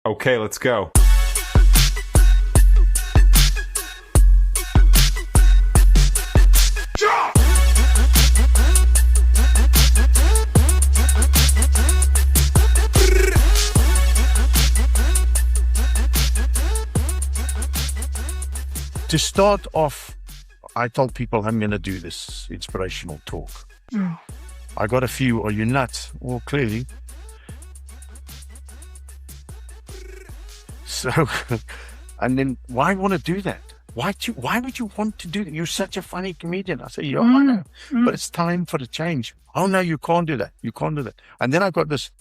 Okay, let's go. To start off, I told people I'm going to do this inspirational talk. I got a few, are you nuts? Well, clearly. So, and then why want to do that? Why would you want to do that? You're such a funny comedian. I say, yeah, I know, but it's time for the change. Oh no, you can't do that. You can't do that. And then I got this.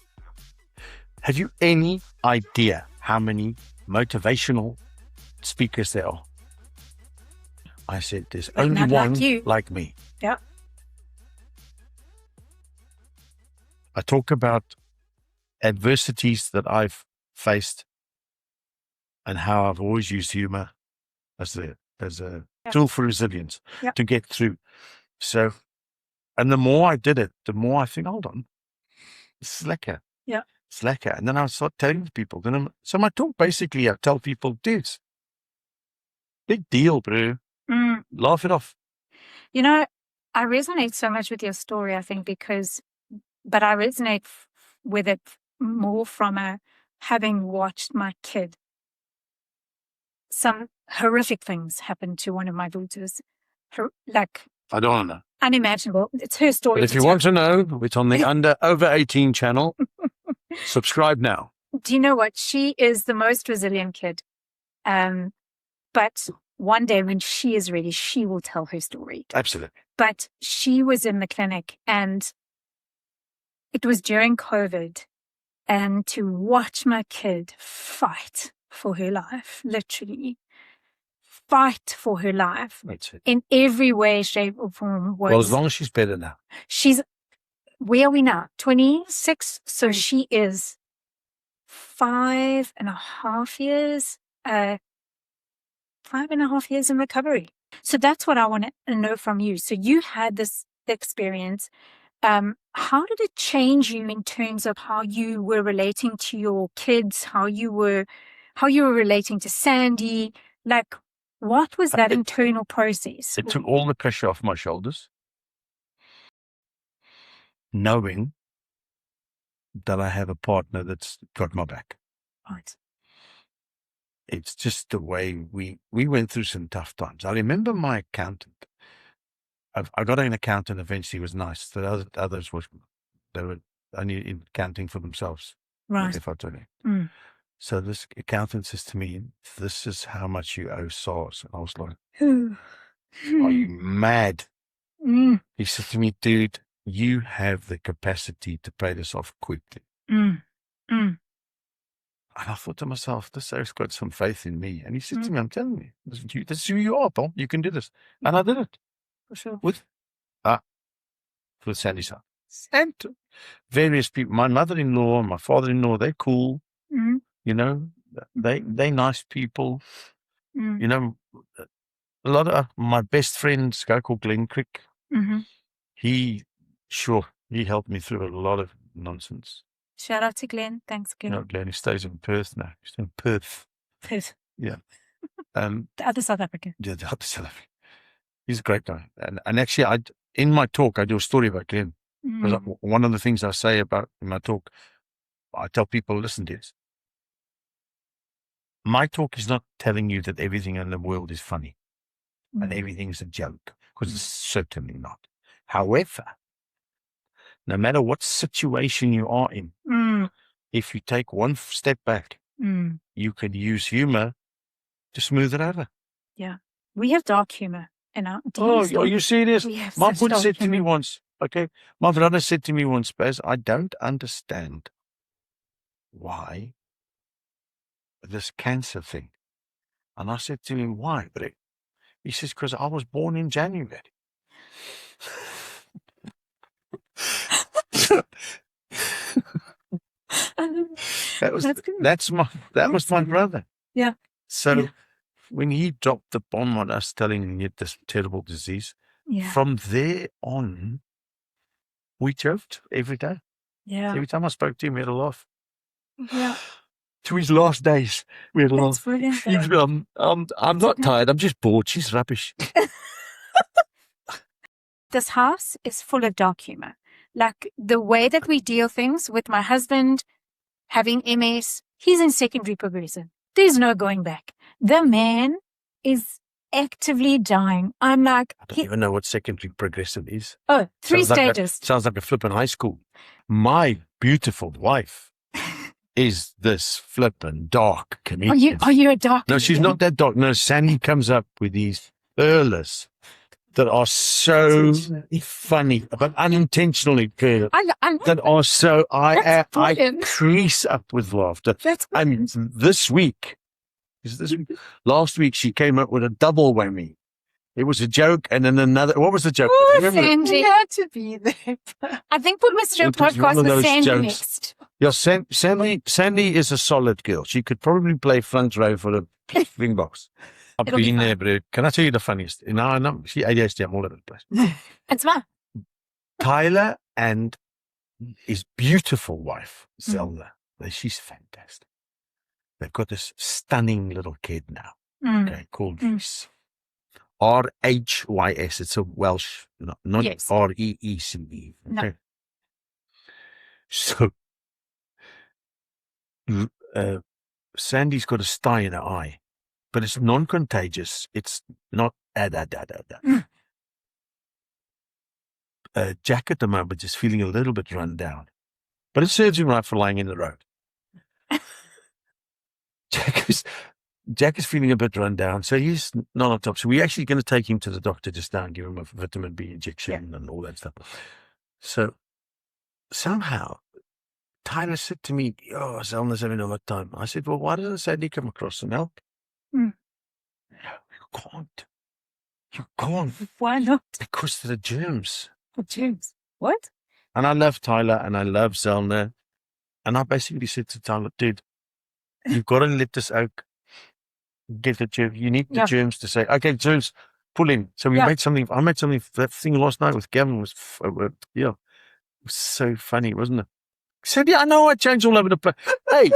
Have you any idea how many motivational speakers there are? I said, there's But only not like one you. like me. Yeah. I talk about adversities that I've faced and how I've always used humor as a tool for resilience to get through. So, and the more I did it, the more I think, hold on, this is lekker. Yeah. It's lekker. And then I start telling people. So my talk basically, I tell people, dudes, big deal, bro. Laugh it off. You know, I resonate so much with your story, I think, but I resonate with it more from having watched my kid. Some horrific things happened to one of my daughters. Like, I don't know. unimaginable. It's her story. But if you want to know, it's on the over 18 channel. Subscribe now. Do you know what? She is the most resilient kid. But one day when she is ready, she will tell her story. Absolutely. But she was in the clinic and it was during COVID, and to watch my kid fight for her life, literally fight for her life That's it. in every way, shape or form. Well, as long as she's better now. Where are we now? 26. So she is 5.5 years, 5.5 years in recovery. So that's what I want to know from you. So you had this experience. How did it change you in terms of how you were relating to your kids, how you were relating to Sandy? Like, what was that internal process? It took all the pressure off my shoulders, knowing that I have a partner that's got my back. Right. It's just the way we went through some tough times. I remember my accountant. I got an accountant eventually. He was nice. The others they were only accounting for themselves. Right. If I told you. So this accountant says to me, "This is how much you owe SARS." And I was like, "Are you mad?" He said to me, "Dude, you have the capacity to pay this off quickly." And I thought to myself, this guy's got some faith in me. And he said to me, "I'm telling you, this is who you are, Paul. You can do this." And I did it. With Sandy's son. And various people, my mother-in-law, my father-in-law, they're cool. You know, they nice people. You know, a lot of my best friends, a guy called Glenn Crick, he helped me through a lot of nonsense. Shout out to Glenn. Thanks, Glenn. No, Glenn, he stays in Perth now. He's in Perth. Perth. Yeah. The other South Africa. Yeah, the other South Africa. He's a great guy. And actually, in my talk, I do a story about Glenn. Because one of the things I say in my talk, I tell people, listen to this. My talk is not telling you that everything in the world is funny and everything is a joke, because it's certainly not. However, no matter what situation you are in, if you take one step back, you can use humor to smooth it over. Yeah. We have dark humor in our Oh, are you serious? My brother said to me once, my brother said to me once, Baz, I don't understand why this cancer thing. And I said to him, why? But he says, because I was born in January. That was my brother. Yeah. So when he dropped the bomb on us, telling him he had this terrible disease, from there on, we joked every day. Yeah. Every time I spoke to him, we had a laugh. Yeah. to his last days. We had a That's brilliant. I'm not tired. I'm just bored. She's rubbish. This house is full of dark humor. Like the way that we deal things with my husband having MS, he's in secondary progressive. There's no going back. The man is actively dying. I'm like, I don't even know what secondary progressive is. oh, three Sounds like stages. sounds like a flippin' high school. My beautiful wife is this flippin' dark comedian. Are you a dark? No, she's not that dark. No, Sandy comes up with these earlers that are so funny, but unintentionally good. That are so, I crease up with laughter. And this week, last week she came up with a double whammy. It was a joke and then another. What was the joke? Sandy had to be there. I think we must do a podcast with Sandy next. Yeah, Sandy is a solid girl. She could probably play front row for the ring box. I've been there, bro. Can I tell you the funniest? No, she ADHD, I'm all over the place. It's fine. Tyler and his beautiful wife, Zelda, she's fantastic. They've got this stunning little kid now, okay, called Reese. RHYS. It's a Welsh, not yes. REECE. Okay. No. So, Sandy's got a sty in her eye, but it's non-contagious. It's not Jack at the moment is feeling a little bit run down, but it serves him right for lying in the road. Jack is feeling a bit run down, so he's not on top. So we're actually going to take him to the doctor just now and give him a vitamin B injection and all that stuff. So somehow Tyler said to me, "Oh, Zelna's having a hard time." I said, "Well, why doesn't Sandy come across and help?" No, you can't. You can't. Why not? Because of the germs. The germs. What? And I love Tyler and I love Zelna. And I basically said to Tyler, dude, you've got to let this oak get the germs. You need the germs to say, okay, germs, pull in. So we made something. I made something. That thing last night with Gavin was, it was so funny, wasn't it? I said, yeah, I know I change all over the place. Hey,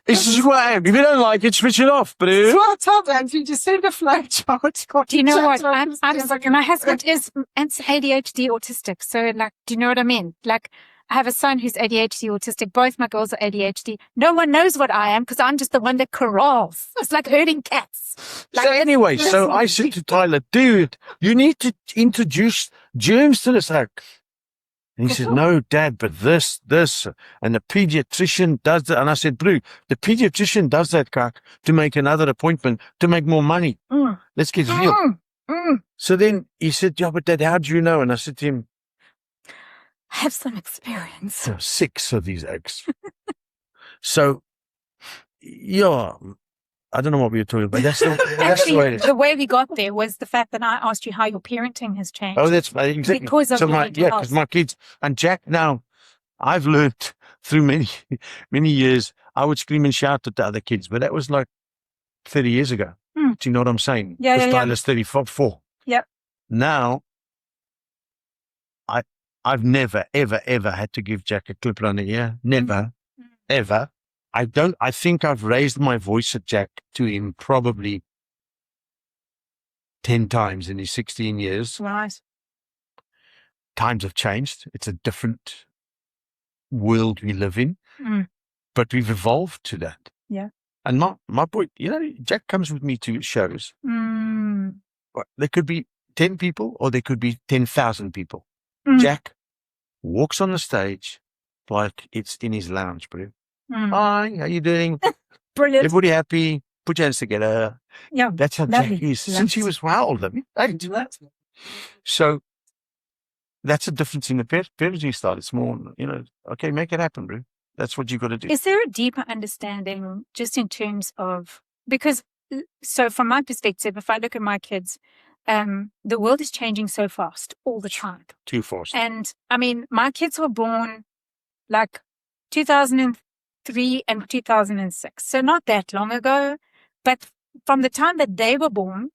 this is who I am. If you don't like it, switch it off. But well, tell them, you just send a flow chart. Do you know what? My husband is ADHD autistic. So, like, do you know what I mean? Like, I have a son who's ADHD autistic. Both my girls are ADHD. No one knows what I am because I'm just the one that corrals. It's like herding cats. Like, so anyway, so I said to Tyler, dude, you need to introduce germs to this oak. And he said, no, Dad, but this, and the pediatrician does that. And I said, Blue, the pediatrician does that, Kak, to make another appointment, to make more money. Let's get real. So then he said, yeah, but Dad, how do you know? And I said to him, I have some experience. There are 6 of these eggs. So, yeah, I don't know what we were talking about. That's the way it is. The way we got there was the fact that I asked you how your parenting has changed. Oh, that's exactly. Because of because my kids and Jack now, I've learned through many years, I would scream and shout at the other kids, but that was like 30 years ago. Do you know what I'm saying? Yeah, because Tyler's 34. Yep. Now, I've never, ever, ever had to give Jack a clipper on the ear. Never, ever. I think I've raised my voice at Jack to him probably 10 times in his 16 years. Right. Times have changed. It's a different world we live in, but we've evolved to that. Yeah. And my boy, Jack comes with me to shows. There could be 10 people or there could be 10,000 people. Jack walks on the stage like it's in his lounge, bro. Hi, how you doing? Brilliant. Everybody happy? Put your hands together. Yeah. That's how Jack is. Since he was how old? 8. So that's a difference in the parenting style. It's more, okay, make it happen, bro. That's what you got to do. Is there a deeper understanding just in terms of, because, so from my perspective, if I look at my kids, the world is changing so fast all the time. Too fast. And I mean, my kids were born like 2003 and 2006. So not that long ago, but from the time that they were born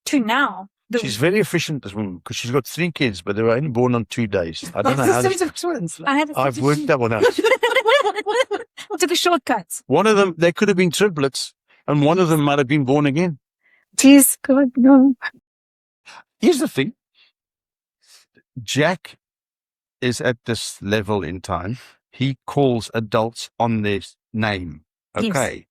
to now. She's very efficient, this woman, because she's got 3 kids, but they were only born on 2 days. I don't know how. Of twins. I've worked that one out. To the shortcuts. One of them, they could have been triplets, and one of them might have been born again. Jeez, God, no. Here's the thing. Jack is at this level in time. He calls adults on their name. Okay. Yes.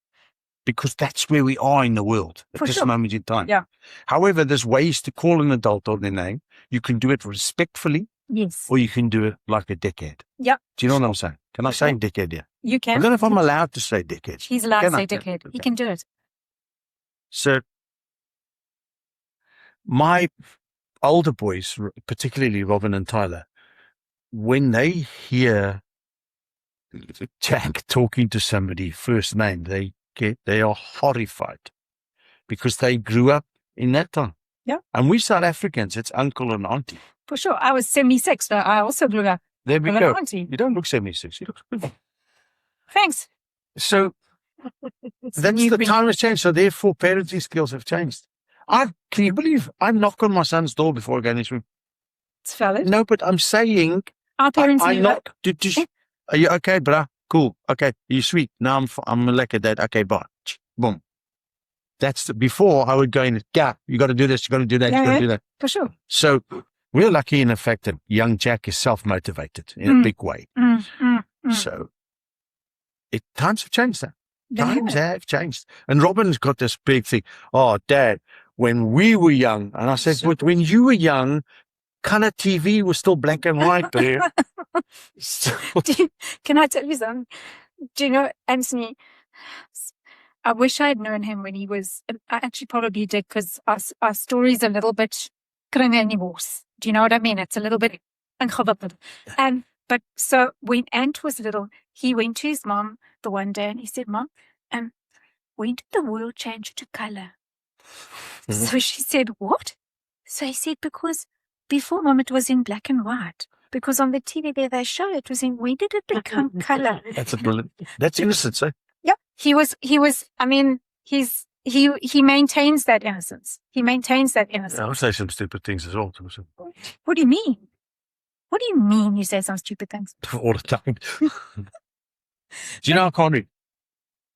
Because that's where we are in the world at For this sure. moment in time. Yeah. However, there's ways to call an adult on their name. You can do it respectfully, Yes. or you can do it like a dickhead. Yeah. Do you know what I'm saying? Can I say dickhead here? You I can. don't know if I'm allowed to say dickhead. He's allowed to Can I? say dickhead. He Okay. can do it. So my older boys, particularly Robin and Tyler, when they hear Jack talking to somebody first name, they are horrified because they grew up in that time. Yeah. And we South Africans, it's uncle and auntie. For sure. I was 76, so I also grew up There we with an go. auntie. You don't look 76. You look good. Thanks. So It's that's new the breed. time has changed. So therefore, parenting skills have changed. Can you believe I knock on my son's door before I go in his room? It's valid. No, but I'm saying Our parents I knew knock. Are you okay, bruh? Cool. Okay. Are you sweet? No, I'm a lekker dad. Okay, bye. Boom. That's before I would go in. Yeah, you got to do this. You got to do that. Yeah, You got to yeah. do that. For sure. So we're lucky in the fact that young Jack is self-motivated in a Mm. big way. Mm. So times have changed. They Times have. have changed. And Robin's got this big thing. Oh, Dad, when we were young, and I said, but when you were young, color TV was still black and white there. So, Can I tell you something? Do you know, Anthony, I wish I had known him when he was, I actually probably did, because our story's a little bit kringennieuws. Do you know what I mean? It's a little bit ingewikkeld. But so when Ant was little, he went to his mom the one day and he said, Mom, when did the world change to color? So she said, what? So he said, because before, Mom, it was in black and white. Because on the TV there they show it was in, when did it become color? that's a brilliant. That's innocence, eh? Yep. He was, I mean, he maintains that innocence. He maintains that innocence. I would say some stupid things as well. What do you mean? What do you mean you say some stupid things? All the time. Do you know I can't read?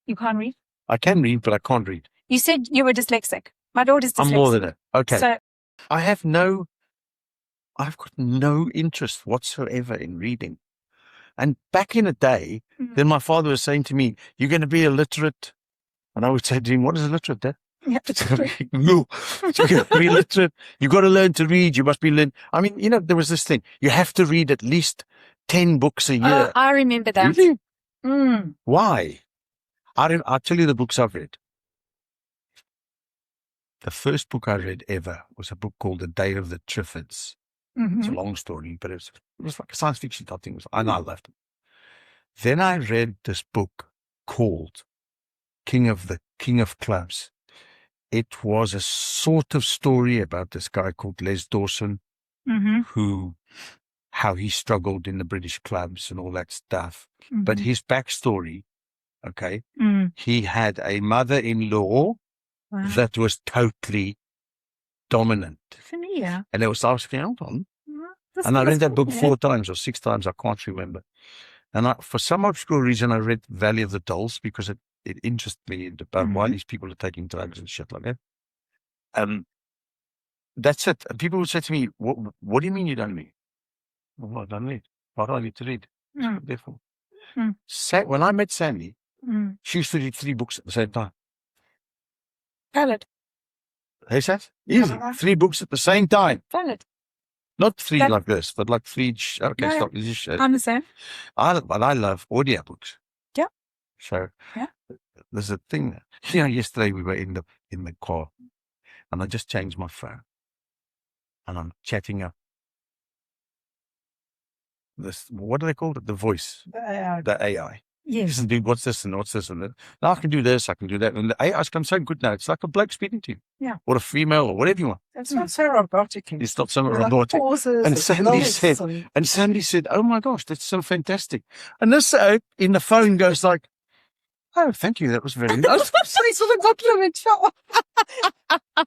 You can't read? I can read, but I can't read. You said you were dyslexic. My daughter's dyslexic. I'm more than that. Okay. So, I've got no interest whatsoever in reading. And back in the day, then my father was saying to me, you're going to be illiterate. And I would say to him, what is illiterate, Dad? yeah. No, you're going to be illiterate. You've got to learn to read. You must be learn. I mean, there was this thing. You have to read at least 10 books a year. I remember that. Really? Mm. Why? I'll tell you the books I've read. The first book I read ever was a book called The Day of the Triffids. It's a long story, but it was like a science fiction type thing. And I loved it. Then I read this book called King of Clubs. It was a sort of story about this guy called Les Dawson, how he struggled in the British clubs and all that stuff. But his backstory, okay, he had a mother-in-law that was totally dominant. Familiar. And I was thinking, hold on. And I read that book 4 times or 6 times, I can't remember. And for some obscure reason, I read Valley of the Dolls because it interested me about why these people are taking drugs and shit like that. That's it. And people would say to me, what do you mean you don't read? Well, I don't read. Why do I need to read? Therefore. When I met Sandy, she used to read 3 books at the same time. Valid. Hey, Seth? Easy. 3 books at the same time. Valid. Not 3 like this, but like 3. Okay, Yeah, stop. I understand. But I love audiobooks. Yeah. So Yeah. there's a thing. Yesterday we were in the car, and I just changed my phone, and I'm chatting up this. What do they call it? The voice. The AI. Yes. Listen, dude, what's this and what's this and that? Now I can do this, I can do that, and the AI's come so good now. It's like a bloke speaking to you. Yeah. Or a female, or whatever you want. It's not so robotic. It's not so Like robotic. pauses And Sandy said, oh my gosh, that's so fantastic. And this in the phone goes like, oh, thank you, that was very nice. Sorry for the compliment.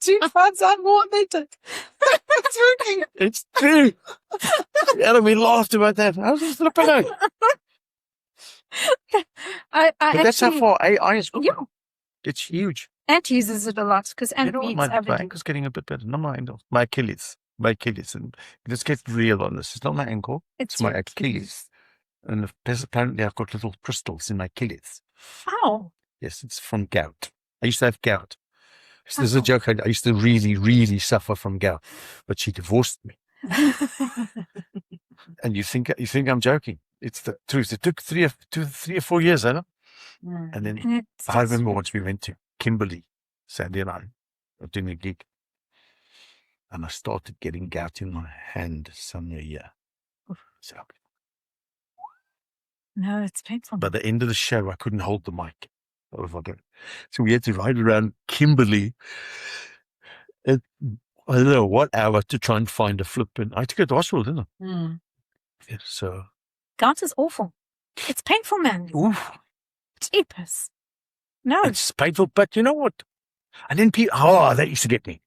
Two fans and more than it. It's working. It's true. And we laughed about that. I was just flipping out. I But that's how actually, far AI is going. yeah, It's huge. Ant uses it a lot because You Ant know what? reads My everything. ankle's getting a bit better. Not my ankle. My Achilles. My Achilles. And let's get real on this. It's not my ankle. It's my your Achilles. And apparently I've got little crystals in my Achilles. Ow. Yes, it's from gout. I used to have gout. So there's a Oh. joke. I used to really, really suffer from gout, but she divorced me. And you think I'm joking? It's the truth. It took 3 or 4 years, I know. And then And I remember once we went to Kimberley, Sandy and I, were doing a gig, and I started getting gout in my hand somewhere here. So no, it's painful. by the end of the show, I couldn't hold the mic. So we had to ride around Kimberley at, I don't know what hour to try and find a flip. And I had to go to hospital, didn't I? Yeah, so. Gout is awful. It's painful, man. Oof. Jeepers. No. It's painful, but you know what? And then people, that used to get me.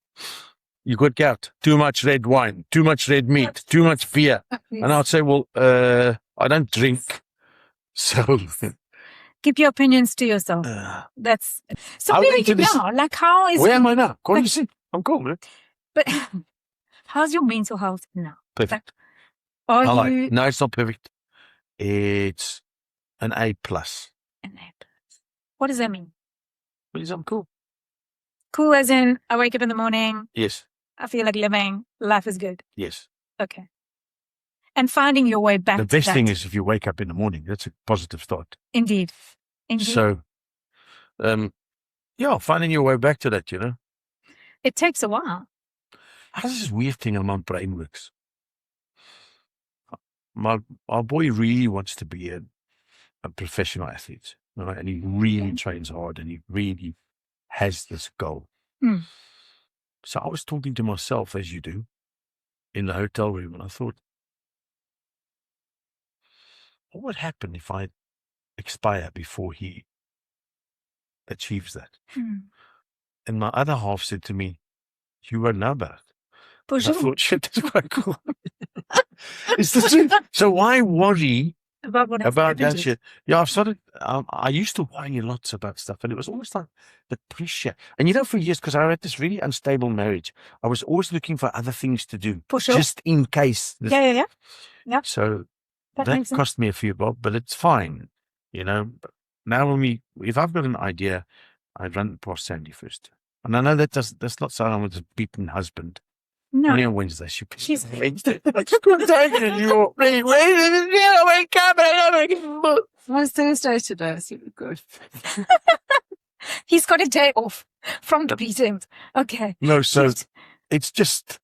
You got gout, too much red wine, too much red meat, too much beer. And I'd say, well, I don't drink. So keep your opinions to yourself. That's so. I'll Where are into you this- now? Like, how is? where am I now? Go on, you see, I'm cool, man. But how's your mental health now? Perfect. Are I like, you no, it's not perfect. It's an A+. an A+? What does that mean? Because I'm cool. Cool as in I wake up in the morning, Yes, I feel like living, life is good. yes. Okay. And finding your way back The to best that. thing is if you wake up in the morning. That's a positive start. Indeed. Indeed. So, yeah, finding your way back to that, you know. It takes a while. How's this weird thing on my brain works? Our boy really wants to be a professional athlete, right? And he really trains hard, and he really has this goal. Mm. So I was talking to myself, as you do, in the hotel room, and I thought, what would happen if I expire before he achieves that? Mm. And my other half said to me, you won't know about it. For And I sure. thought, shit, that's quite cool. It's the truth. So why worry About what has about happened that to shit? Yeah, I've started, I used to worry lots about stuff, and it was almost like the pressure. And you know, for years, because I had this really unstable marriage, I was always looking for other things to do, For sure. just in case. Yeah. So That that makes sense. cost me a few bob, but it's fine, you know. But now if I've got an idea, I run it past Sandy first. And I know that's not someone with a beaten husband. No. Only on Wednesday. She's- Wednesday. I just couldn't take it anymore. Wake up and I don't Well, it's Thursday today, so we're good. He's got a day off from the beatings. Okay. No, so Cute. it's just,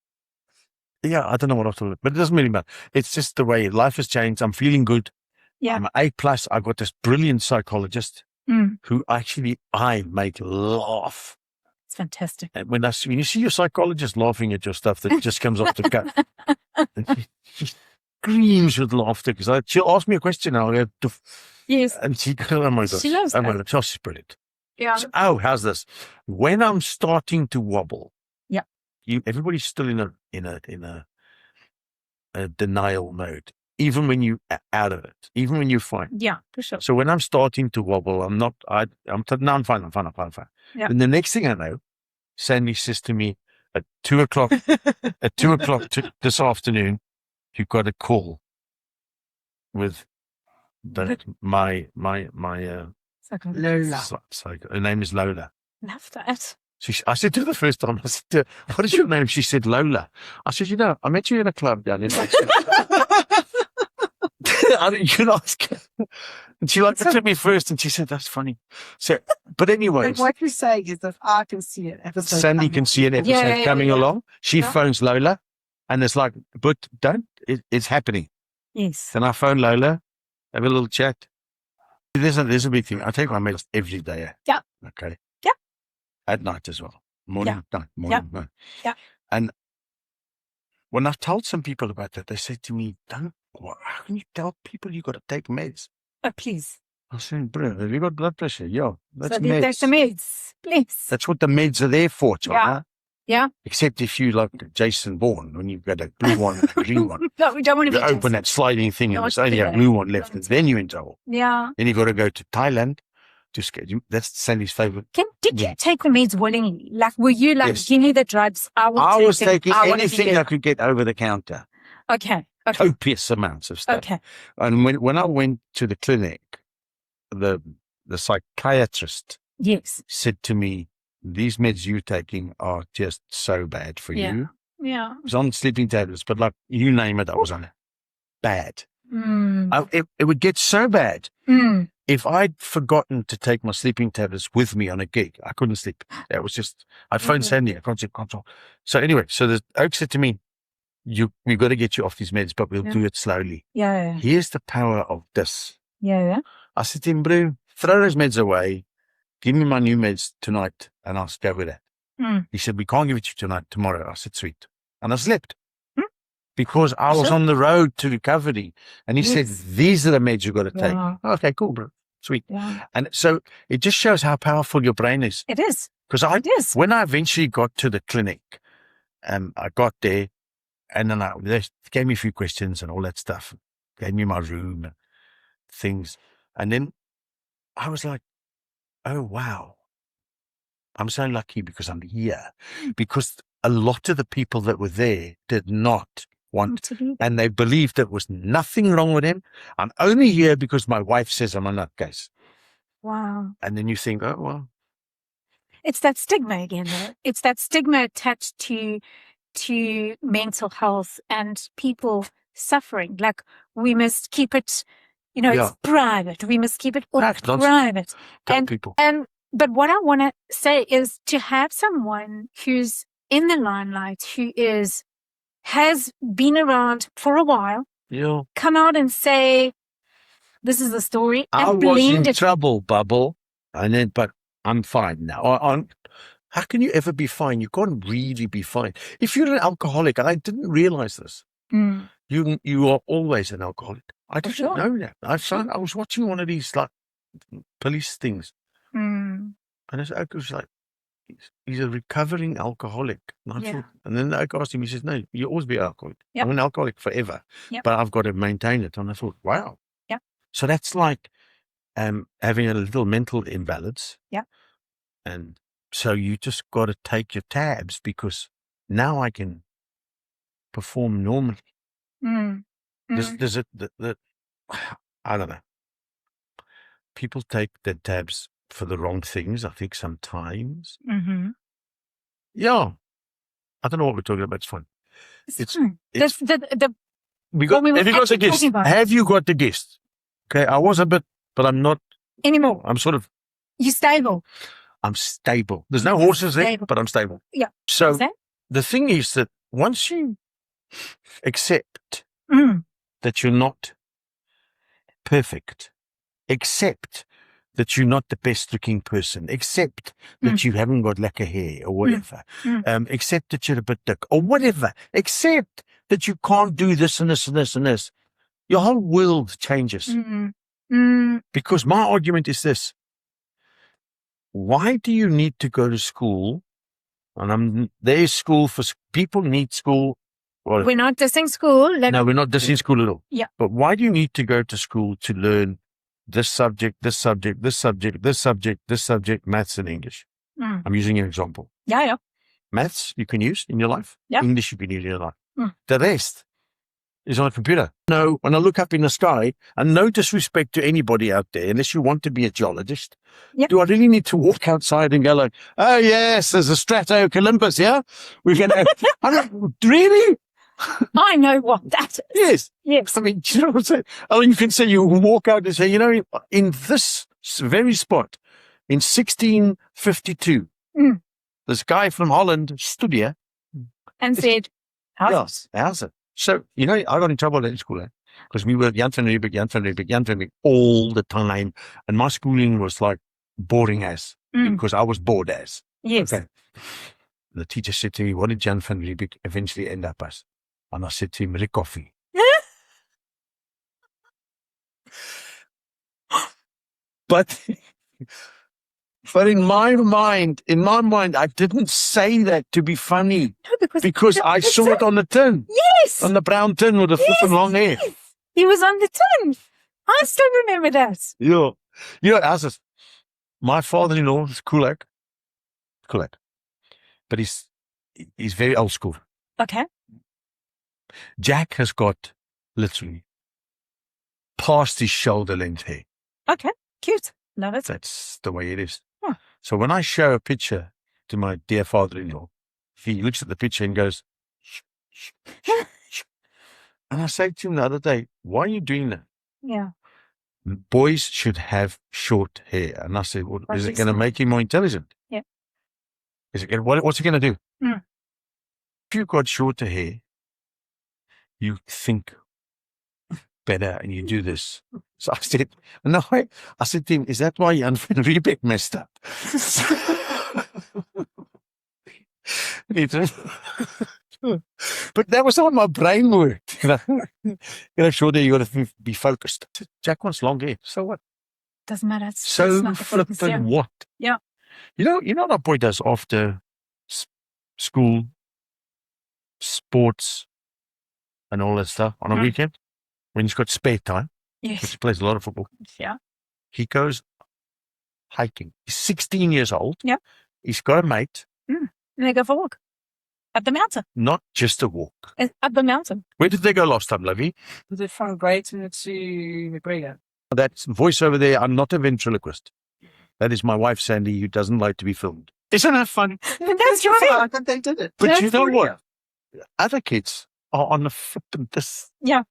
yeah, I don't know what I've told it, but it doesn't really matter. It's just the way life has changed. I'm feeling good. Yeah. I'm an A+. I've got this brilliant psychologist Mm. who actually I make laugh. It's fantastic. And when you see your psychologist laughing at your stuff that just comes off the cuff, and she screams with laughter because she'll ask me a question and I'll go, "Tuff," Yes. and she goes, oh my gosh, She loves oh my that. gosh, she's brilliant. Yeah. So, how's this? When I'm starting to wobble, Yeah. Everybody's still in a denial mode, even when you out of it, even when you're fine. Yeah, for sure. So when I'm starting to wobble, I'm fine. Yeah. And the next thing I know, Sandy says to me at 2:00, this afternoon, you've got a call with my Lola. her name is Lola. Love that. I said to her the first time, I said to her, what is your name? She said, Lola. I said, I met you in a club down in you can ask her. And she looked at me first and she said, that's funny. So, but anyways, And what you're saying is that I can see an episode. Sandy can see an episode coming along. She phones Lola and it's like, but it's happening. Yes. Then I phone Lola, have a little chat. There's a big thing. I take my meds every day. Yeah. Okay. Yeah. At night as well. Morning, night, morning, night. Yeah. And when I've told some people about that, they say to me, how can you tell people you got to take meds? Oh, please. I said, bro, have you got blood pressure? Yeah, that's So meds. take the meds, please. That's what the meds are there for, China. Yeah. Except if you like Jason Bourne, when you've got a blue one and a green one. No, we don't want to You be open Jason. that sliding thing and Not there's only a today. blue one left, and then you're in trouble. Yeah. Then you've got to go to Thailand to schedule. That's Sandy's favorite. Did you take the meds willingly? Like, were you like, Yes. give me the drugs? I was them. taking I wanna be anything good. I could get over the counter. Okay. Copious amounts of stuff. Okay. And when I went to the clinic, the psychiatrist said to me, these meds you're taking are just so bad for you. Yeah. I was on sleeping tablets, but like you name it, I was on it. Bad. It would get so bad. If I'd forgotten to take my sleeping tablets with me on a gig, I couldn't sleep. That was just, I phoned Sandy, I can't sleep, can't talk. So anyway, so the Oak said to me, we've got to get you off these meds, but we'll do it slowly. Yeah. Here's the power of this. Yeah. I said to him, bro, throw those meds away. Give me my new meds tonight and I'll go with that. He said, we can't give it to you tonight, tomorrow. I said, sweet. And I slept. Because I was on the road to recovery. And he said, these are the meds you've got to take. Okay, cool, bro. Sweet. Yeah. And so it just shows how powerful your brain is. It is. Because when I eventually got to the clinic, I got there and then they gave me a few questions and all that stuff. Gave me my room and things. And then I was like, oh, wow. I'm so lucky because I'm here. Because a lot of the people that were there did not want, and they believed there was nothing wrong with him. I'm only here because my wife says I'm a nutcase. Wow. And then you think, oh, well. It's that stigma again, though. It's that stigma attached to mental health and people suffering. Like, we must keep it, it's private. We must keep it private. Tell people. But what I want to say is to have someone who's in the limelight, who has been around for a while, come out and say, this is the story. I was in trouble, Bubble, but I'm fine now. How can you ever be fine? You can't really be fine. If you're an alcoholic, and I didn't realize this, you are always an alcoholic. I didn't know that. I was watching one of these like police things. And it was like, he's a recovering alcoholic. And, and then the oak asked him, he says, no, you'll always be an alcoholic. I'm an alcoholic forever, but I've got to maintain it. And I thought, wow. So that's like having a little mental imbalance. And so you just got to take your tabs because now I can perform normally. There's I don't know. People take their tabs for the wrong things, I think, sometimes. Yeah. I don't know what we're talking about. It's fun. It's fun. Have you got the guest? Okay, I was a bit, but I'm not anymore. I'm sort of. You're stable. I'm stable. There's no horses there, but I'm stable. Yeah. So the thing is that once you accept that you're not perfect, accept that you're not the best looking person, accept that you haven't got lacquer hair or whatever, accept that you're a bit thick or whatever, accept that you can't do this and this and this and this, your whole world changes. Because my argument is this: why do you need to go to school? And there's school for people need school. Well, we're not dissing school. No, we're not dissing school at all. Yeah. But why do you need to go to school to learn this subject, this subject, this subject, this subject, this subject, maths and English? I'm using an example. Yeah. Maths you can use in your life. Yeah. English you can use in your life. The rest is on a computer. No, when I look up in the sky, and no disrespect to anybody out there, unless you want to be a geologist, do I really need to walk outside and go like, oh yes, there's a Stratocolumbus, yeah? We're going to, really? I know what that is. Yes. I mean, do you know what I'm saying? I mean, you can say, you walk out and say, in this very spot, in 1652, this guy from Holland stood here. And said, how's it? So, I got in trouble in school because we were Jan van Riebeeck all the time. And my schooling was like boring as because I was bored as. Yes. Okay. The teacher said to me, what did Jan van Riebeeck eventually end up as? And I said to him, Rickoffie. But But in my mind, I didn't say that to be funny No, because I saw it on the tin, Yes. on the brown tin with the flipping long hair. Yes. He was on the tin. I still remember that. Yeah. You know, as is, my father-in-law is cool, but he's very old school. Okay. Jack has got literally past his shoulder length hair. Okay. Cute. Love it. That's the way it is. Huh. So when I show a picture to my dear father-in-law, he looks at the picture and goes, shh, shh, shh, shh. And I say to him the other day, why are you doing that? Yeah. Boys should have short hair. And I said, well, is it going to Obviously. make you more intelligent? Yeah. Is it gonna, what's it going to do? Mm. If you've got shorter hair, you think better and you do this. So I said, no, I said to him, is that why Jan van Riebeck messed up? He said, but that was how my brain worked. Short hair, you got to be focused. Jack wants long hair. So what? Doesn't matter. It's So not the focus, flippin' what? Yeah. You know what our boy does after school, sports, and all that stuff on a weekend? When he's got spare time, Yes. because he plays a lot of football, Yeah. he goes hiking. He's 16 years old. Yeah. He's got a mate, And they go for a walk. Up the mountain. not just a walk. Up the mountain. Where did they go last time, Lovey? Was it from Brighton to McGregor? That voice over there, I'm not a ventriloquist. That is my wife, Sandy, who doesn't like to be filmed. Isn't that funny? That's right. I think they did it. But That's you know brilliant. what? Other kids are on the flippin' this. Yeah.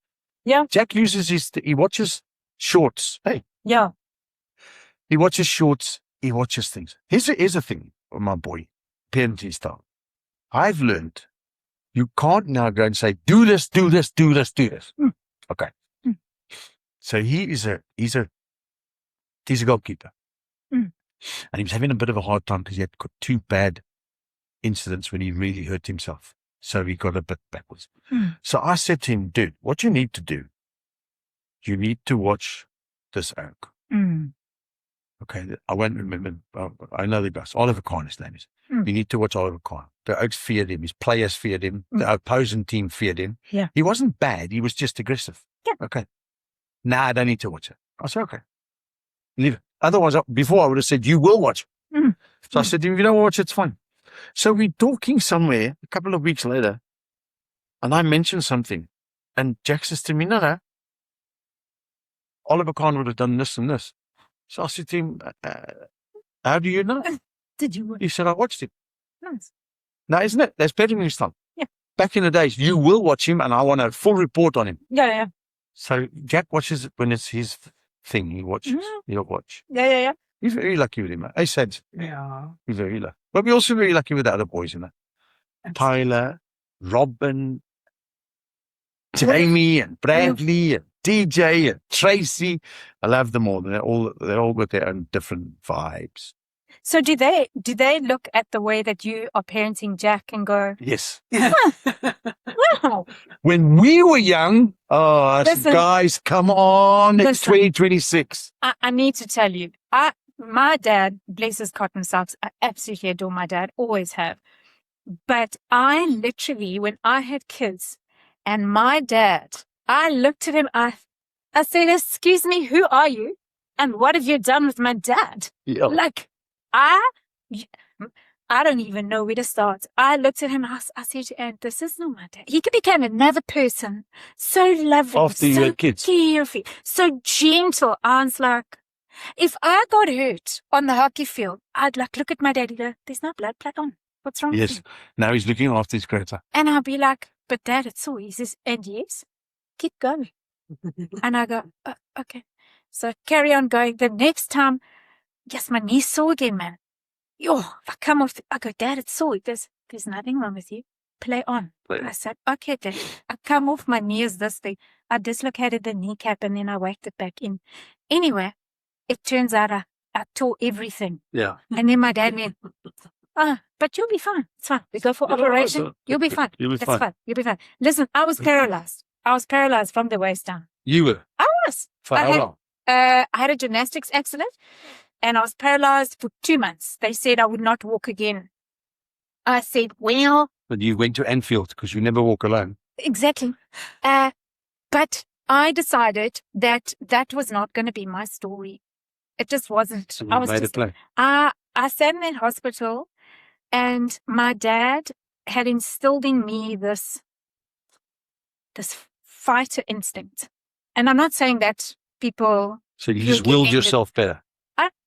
Yeah. Jack uses he watches shorts. Hey, Yeah. he watches shorts. He watches things. Here's a thing, my boy, parenting style. I've learned you can't now go and say, do this, do this, do this, do this. Okay. So he's a goalkeeper. And he was having a bit of a hard time because he had got 2 bad incidents when he really hurt himself. So he got a bit backwards. So I said to him, dude, what you need to do, you need to watch this oak. Okay, I won't remember. I know the guys. Oliver Kahn, his name is. You need to watch Oliver Kahn. The Oaks feared him. His players feared him. The opposing team feared him. Yeah. He wasn't bad. He was just aggressive. Yeah. Okay. Nah, I don't need to watch it. I said, okay. Leave it. Otherwise, before I would have said, you will watch it. So I said to him, if you don't watch it, it's fine. So we're talking somewhere a couple of weeks later, and I mentioned something. And Jack says to me, no. Oliver Kahn would have done this and this. So I said to him, how do you know? Did you? He said, I watched it. Nice. Now, isn't it? That's parenting style. Yeah. Back in the days, you will watch him and I want a full report on him. Yeah. So Jack watches it when it's his thing. He watches. He'll watch. Yeah. He's very lucky with him. I said, Yeah. he's very lucky. But we're also very lucky with the other boys, you know. Tyler, Robin, Jamie and Bradley and DJ and Tracy. I love them all. They're all got their own different vibes. So do they look at the way that you are parenting Jack and go, Yes. wow. When we were young, Listen, guys, come on. It's listen. 2026. I need to tell you, my dad, bless his cotton socks, I absolutely adore my dad, always have. But I literally, when I had kids and my dad, I looked at him, I said, excuse me, who are you? And what have you done with my dad? Yeah. Like, I don't even know where to start. I looked at him, I said, and this is not my dad. He became another person, so lovely, After you so had kids. carefree, so gentle. I was like, if I got hurt on the hockey field, I'd like look at my dad and go, there's no blood on. What's wrong with Yes. you? Now he's looking after his grandson. And I'll be like, but Dad, it's sore. He says, and yes, keep going. And I go, okay. So carry on going. The next time, yes, my knee's sore again, man. Yo, if I come off, I go, Dad, it's sore. There's nothing wrong with you. Play on. I said, okay, Dad. I come off, my knee is this thing. I dislocated the kneecap and then I whacked it back in. Anyway, it turns out I tore everything. Yeah. And then my dad went, but you'll be fine. It's fine. We go for operation. You'll be fine. You'll be That's fine. fine. You'll be fine. Listen, I was paralyzed. I was paralyzed from the waist down. You were? I was. For how long? I had a gymnastics accident. and I was paralyzed for 2 months. They said I would not walk again. I said, well, But you went to Enfield because you never walk alone. exactly. But I decided that that was not going to be my story. It just wasn't. So I you was made just, a play. I sat in that hospital, and my dad had instilled in me this fighter instinct. And I'm not saying that people, So you who just get willed injured- yourself better.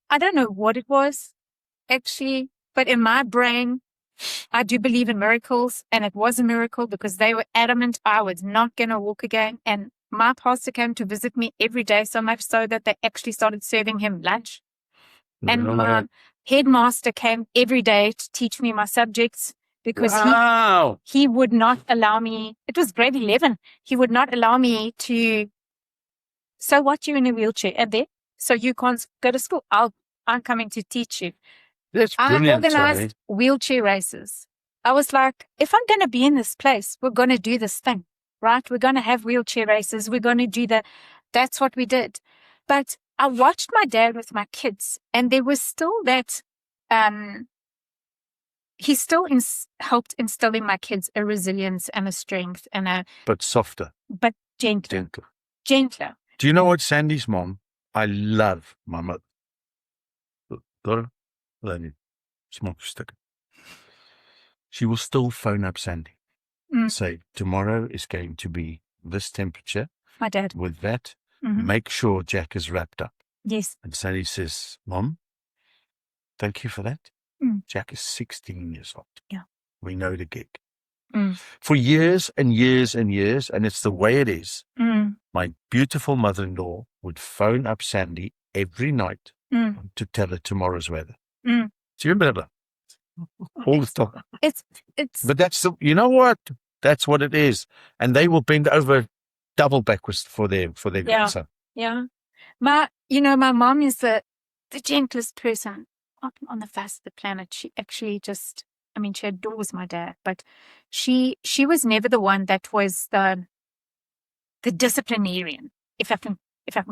I don't know what it was, actually, but in my brain, I do believe in miracles, and it was a miracle because they were adamant I was not going to walk again. And my pastor came to visit me every day, so much so that they actually started serving him lunch. And my headmaster came every day to teach me my subjects because wow. he would not allow me. It was grade 11. He would not allow me to. So what, you're in a wheelchair? And then, so you can't go to school. I'm coming to teach you. That's I brilliant. organized wheelchair races. I was like, if I'm going to be in this place, we're going to do this thing, right? We're going to have wheelchair races. We're going to do that. That's what we did. But I watched my dad with my kids, and there was still that, he still helped instill in my kids a resilience and a strength and But softer, but gentler. Do you know what, Sandy's mom? I love my mother. Daughter, love you. Smoke a stick. She will still phone up Sandy. Say, tomorrow is going to be this temperature. My dad. With that, make sure Jack is wrapped up. Yes. And Sandy says, Mom, thank you for that. Jack is 16 years old. Yeah. We know the gig. For years and years and years, and it's the way it is, my beautiful mother-in-law would phone up Sandy every night to tell her tomorrow's weather. Do you remember that? All the time. It's. But that's the, you know what? That's what it is. And they will bend over double backwards for their grandson. Yeah. My mom is the gentlest person on the face of the planet. She actually just, she adores my dad, but she was never the one that was the disciplinarian, if I can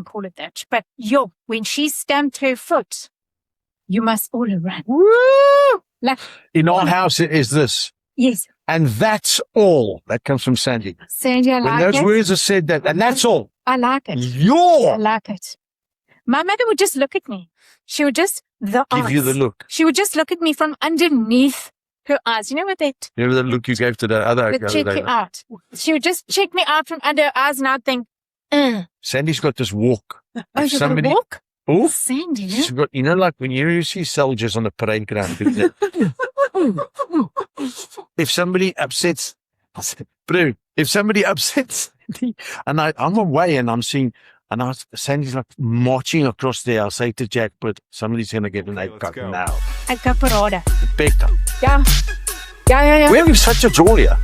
call it that. But when she stamped her foot, you must all run. Woo! Like, in our house, it is this. Yes. And that's all. That comes from Sandy. Sandy, I like it. When those words are said, and that's all. I like it. I like it. My mother would just look at me. She would just, give you the look. She would just look at me from underneath her eyes. You know what that? You know the look you gave to the other Check you out. She would just check me out from under her eyes, and I'd think, Sandy's got this walk. Oh, she's got a walk? Oh, Sandy, yeah? She's got, like when you see soldiers on the parade ground. If somebody upsets, and I'm away and I'm seeing, and Sandy's like marching across there, I'll say to Jack, but somebody's going to get an 8 cup now. 8 cup per order. Better. Yeah. We're having such a joy here.